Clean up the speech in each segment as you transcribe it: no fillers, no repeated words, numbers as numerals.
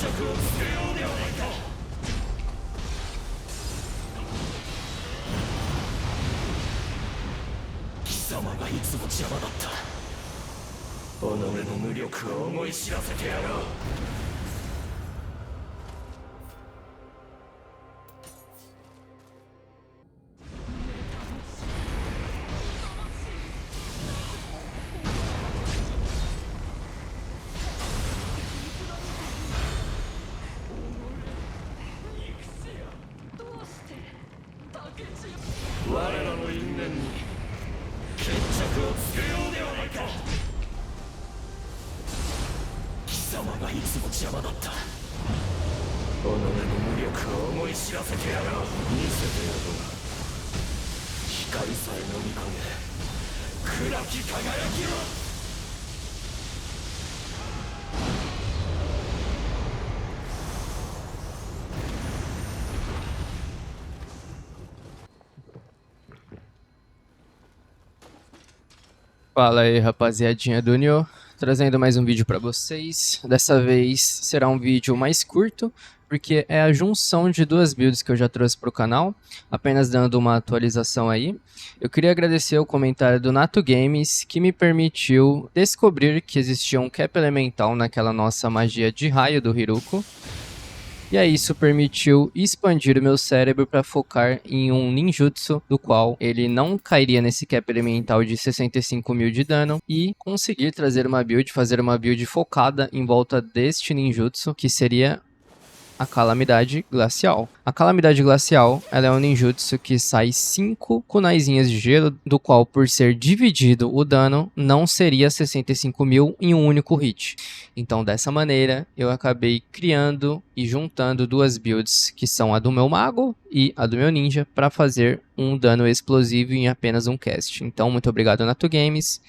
貴様がいつも邪魔だった。己の無力を思い知らせてやろう。我らの因縁に決着をつけようではないか。貴様がいつも邪魔だった。己の無力を思い知らせてやろう。見せてやろう。光さえ飲み込め暗き輝きを。Fala aí, rapaziadinha do Nioh, trazendo mais um vídeo pra vocês. Dessa vez será um vídeo mais curto, porque é a junção de duas builds que eu já trouxe pro canal, apenas dando uma atualização aí. Eu queria agradecer o comentário do Nato Games, que me permitiu descobrir que existia um cap elemental naquela nossa magia de raio do Hiruko. E aí isso permitiu expandir o meu cérebro para focar em um ninjutsu, do qual ele não cairia nesse cap elemental de 65 mil de dano, e conseguir trazer uma build, fazer uma build focada em volta deste ninjutsu, que seria a Calamidade Glacial. A Calamidade Glacial, ela é um ninjutsu que sai 5 kunaizinhas de gelo, do qual, por ser dividido o dano, não seria 65 mil em um único hit. Então, dessa maneira, eu acabei criando e juntando duas builds, que são a do meu mago e a do meu ninja, para fazer um dano explosivo em apenas um cast. Então, muito obrigado, Nato Games.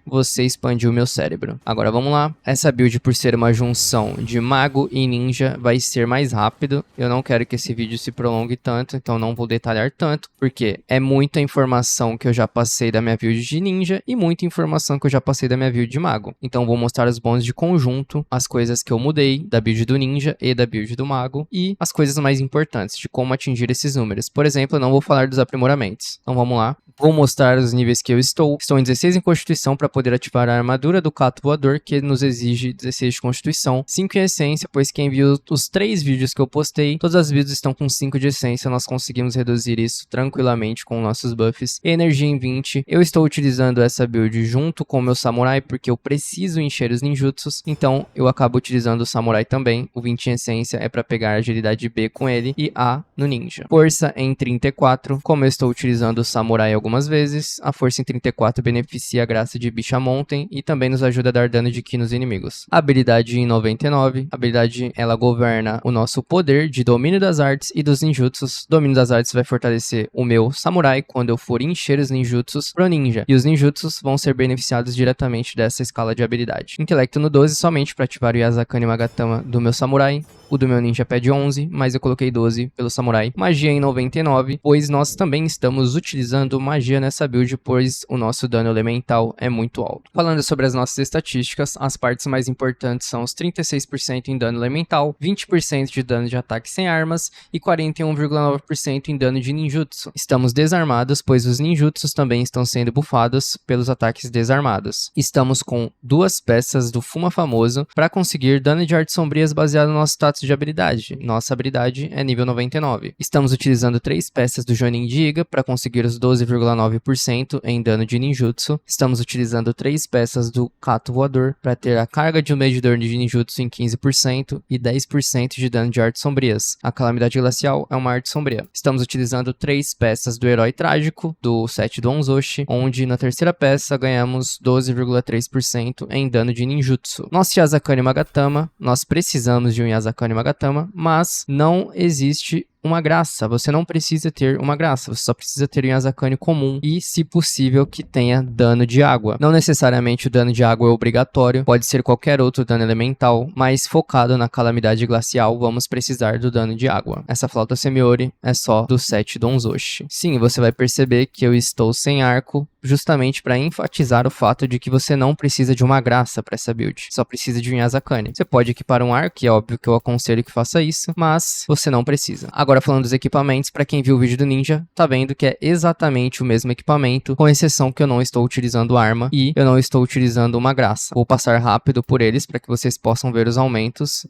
Você expandiu meu cérebro. Agora vamos lá. Essa build, por ser uma junção de mago e ninja, vai ser mais rápido. Eu não quero que esse vídeo se prolongue tanto, então não vou detalhar tanto, porque é muita informação que eu já passei da minha build de ninja e muita informação que eu já passei da minha build de mago. Então vou mostrar os bônus de conjunto, as coisas que eu mudei da build do ninja e da build do mago, e as coisas mais importantes de como atingir esses números. Por exemplo, eu não vou falar dos aprimoramentos. Então vamos lá. Vou mostrar os níveis que eu estou. Estou em 16 em Constituição para poder ativar a armadura do Cato Voador, que nos exige 16 de Constituição, 5 em Essência, pois quem viu os 3 vídeos que eu postei, todas as builds estão com 5 de Essência, nós conseguimos reduzir isso tranquilamente com nossos buffs. Energia em 20, eu estou utilizando essa build junto com o meu Samurai, porque eu preciso encher os ninjutsus, então eu acabo utilizando o Samurai também. O 20 em Essência é para pegar a agilidade B com ele e A no ninja. Força em 34, como eu estou utilizando o Samurai algumas vezes, a força em 34 beneficia a graça de Bicha Mountain e também nos ajuda a dar dano de ki nos inimigos. Habilidade em 99, a habilidade ela governa o nosso poder de domínio das artes e dos ninjutsus. Domínio das artes vai fortalecer o meu Samurai quando eu for encher os ninjutsus pro ninja, e os ninjutsus vão ser beneficiados diretamente dessa escala de habilidade. Intelecto no 12 somente para ativar o Yasakani Magatama do meu Samurai. O do meu ninja pede 11, mas eu coloquei 12 pelo Samurai. Magia em 99, pois nós também estamos utilizando magia nessa build, pois o nosso dano elemental é muito alto. Falando sobre as nossas estatísticas, as partes mais importantes são os 36% em dano elemental, 20% de dano de ataque sem armas e 41,9% em dano de ninjutsu. Estamos desarmados, pois os ninjutsus também estão sendo buffados pelos ataques desarmados. Estamos com 2 peças do Fuma Famoso para conseguir dano de artes sombrias baseado no nosso status de habilidade. Nossa habilidade é nível 99. Estamos utilizando 3 peças do Jonin de Iga para conseguir os 12,9% em dano de ninjutsu. Estamos utilizando 3 peças do Cato Voador para ter a carga de um medidor de ninjutsu em 15% e 10% de dano de artes sombrias. A Calamidade Glacial é uma arte sombria. Estamos utilizando 3 peças do Herói Trágico, do set do Onzoshi, onde na terceira peça ganhamos 12,3% em dano de ninjutsu. Nosso Yasakani Magatama, nós precisamos de um Yasakani Magatama, mas não existe uma graça. Você não precisa ter uma graça, você só precisa ter um Yasakani comum e, se possível, que tenha dano de água. Não necessariamente o dano de água é obrigatório, pode ser qualquer outro dano elemental, mas focado na calamidade glacial, vamos precisar do dano de água. Essa flauta Semiori é só do set Donzoshi. Sim, você vai perceber que eu estou sem arco, justamente para enfatizar o fato de que você não precisa de uma graça para essa build, só precisa de um Yasakani. Você pode equipar um arco, e é óbvio que eu aconselho que faça isso, mas você não precisa. Agora, falando dos equipamentos, para quem viu o vídeo do Ninja, tá vendo que é exatamente o mesmo equipamento, com exceção que eu não estou utilizando arma e eu não estou utilizando uma graça. Vou passar rápido por eles para que vocês possam ver os aumentos.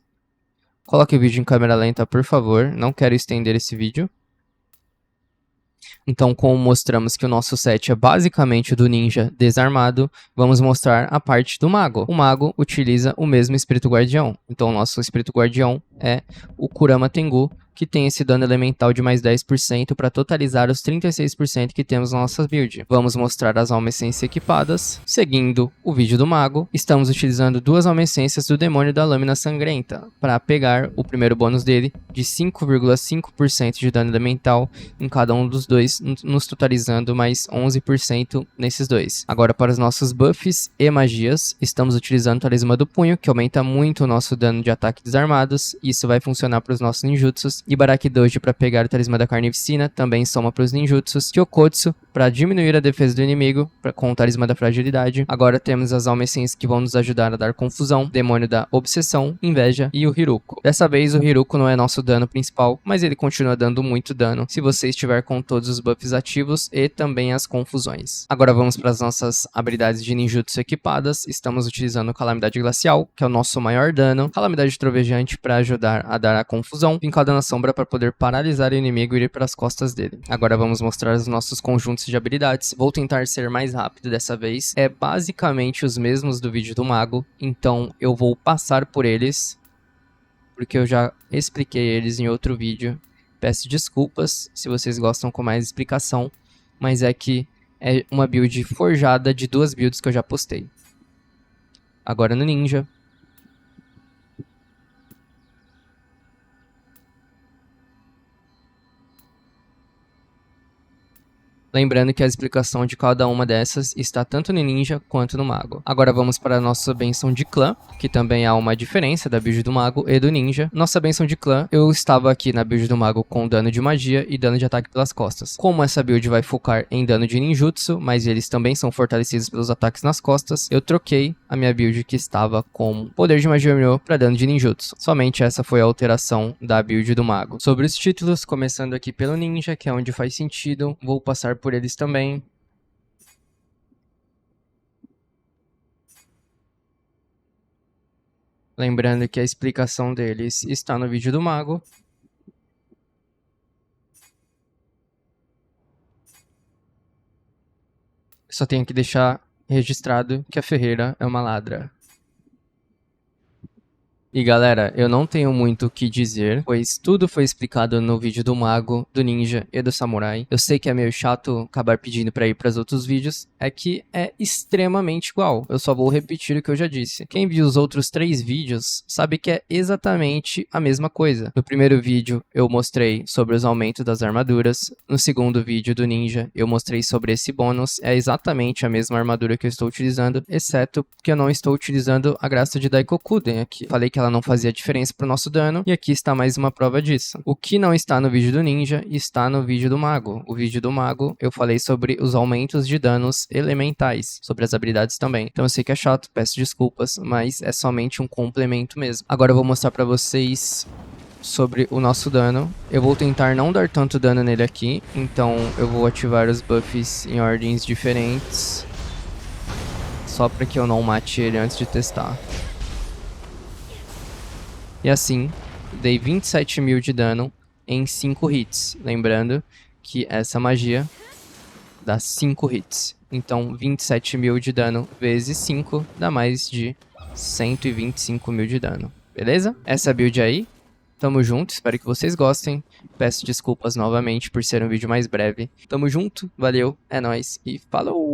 Coloque o vídeo em câmera lenta, por favor, não quero estender esse vídeo. Então, como mostramos que o nosso set é basicamente o do ninja desarmado, vamos mostrar a parte do mago. O mago utiliza o mesmo espírito guardião. Então, o nosso espírito guardião é o Kurama Tengu, que tem esse dano elemental de mais 10% para totalizar os 36% que temos na nossa build. Vamos mostrar as alma essências equipadas. Seguindo o vídeo do mago, estamos utilizando duas alma essências do demônio da lâmina sangrenta para pegar o primeiro bônus dele de 5,5% de dano elemental em cada um dos dois, nos totalizando mais 11% nesses dois. Agora, para os nossos buffs e magias, estamos utilizando o talismã do punho, que aumenta muito o nosso dano de ataque desarmados. Isso vai funcionar para os nossos ninjutsus. E Barakidoji para pegar o talismã da carnificina, também soma para os ninjutsus. Kyokotsu para diminuir a defesa do inimigo, com o talismã da fragilidade. Agora temos as alma essências que vão nos ajudar a dar confusão, demônio da obsessão, inveja e o Hiruko. Dessa vez o Hiruko não é nosso dano principal, mas ele continua dando muito dano se você estiver com todos os buffs ativos e também as confusões. Agora vamos para as nossas habilidades de ninjutsu equipadas. Estamos utilizando Calamidade Glacial, que é o nosso maior dano, Calamidade Trovejante para ajudar a dar a confusão, Vincada na Sombra para poder paralisar o inimigo e ir para as costas dele. Agora vamos mostrar os nossos conjuntos de habilidades. Vou tentar ser mais rápido dessa vez. É basicamente os mesmos do vídeo do mago, então eu vou passar por eles, porque eu já expliquei eles em outro vídeo. Peço desculpas se vocês gostam com mais explicação, mas é que é uma build forjada de duas builds que eu já postei. Agora no ninja. Lembrando que a explicação de cada uma dessas está tanto no ninja quanto no mago. Agora vamos para a nossa benção de clã, que também há uma diferença da build do mago e do ninja. Nossa benção de clã, eu estava aqui na build do mago com dano de magia e dano de ataque pelas costas. Como essa build vai focar em dano de ninjutsu, mas eles também são fortalecidos pelos ataques nas costas, eu troquei a minha build que estava com poder de magia Myo para dano de ninjutsu. Somente essa foi a alteração da build do mago. Sobre os títulos, começando aqui pelo ninja, que é onde faz sentido, vou passar por eles também. Lembrando que a explicação deles está no vídeo do mago. Só tenho que deixar registrado que a Ferreira é uma ladra. E galera, eu não tenho muito o que dizer, pois tudo foi explicado no vídeo do mago, do ninja e do samurai. Eu sei que é meio chato acabar pedindo pra ir pros outros vídeos, é que é extremamente igual. Eu só vou repetir o que eu já disse. Quem viu os outros 3 vídeos sabe que é exatamente a mesma coisa. No primeiro vídeo eu mostrei sobre os aumentos das armaduras, no segundo vídeo do ninja eu mostrei sobre esse bônus, é exatamente a mesma armadura que eu estou utilizando, exceto que eu não estou utilizando a graça de Daikokuden aqui. Falei que ela não fazia diferença pro nosso dano, e aqui está mais uma prova disso. O que não está no vídeo do ninja, está no vídeo do mago. O vídeo do mago, eu falei sobre os aumentos de danos elementais, sobre as habilidades também. Então eu sei que é chato, peço desculpas, mas é somente um complemento mesmo. Agora eu vou mostrar pra vocês sobre o nosso dano. Eu vou tentar não dar tanto dano nele aqui, então eu vou ativar os buffs em ordens diferentes, só pra que eu não mate ele antes de testar. E assim, dei 27 mil de dano em 5 hits. Lembrando que essa magia dá 5 hits. Então 27 mil de dano vezes 5 dá mais de 125 mil de dano. Beleza? Essa build aí. Tamo junto, espero que vocês gostem. Peço desculpas novamente por ser um vídeo mais breve. Tamo junto, valeu, é nóis e falou!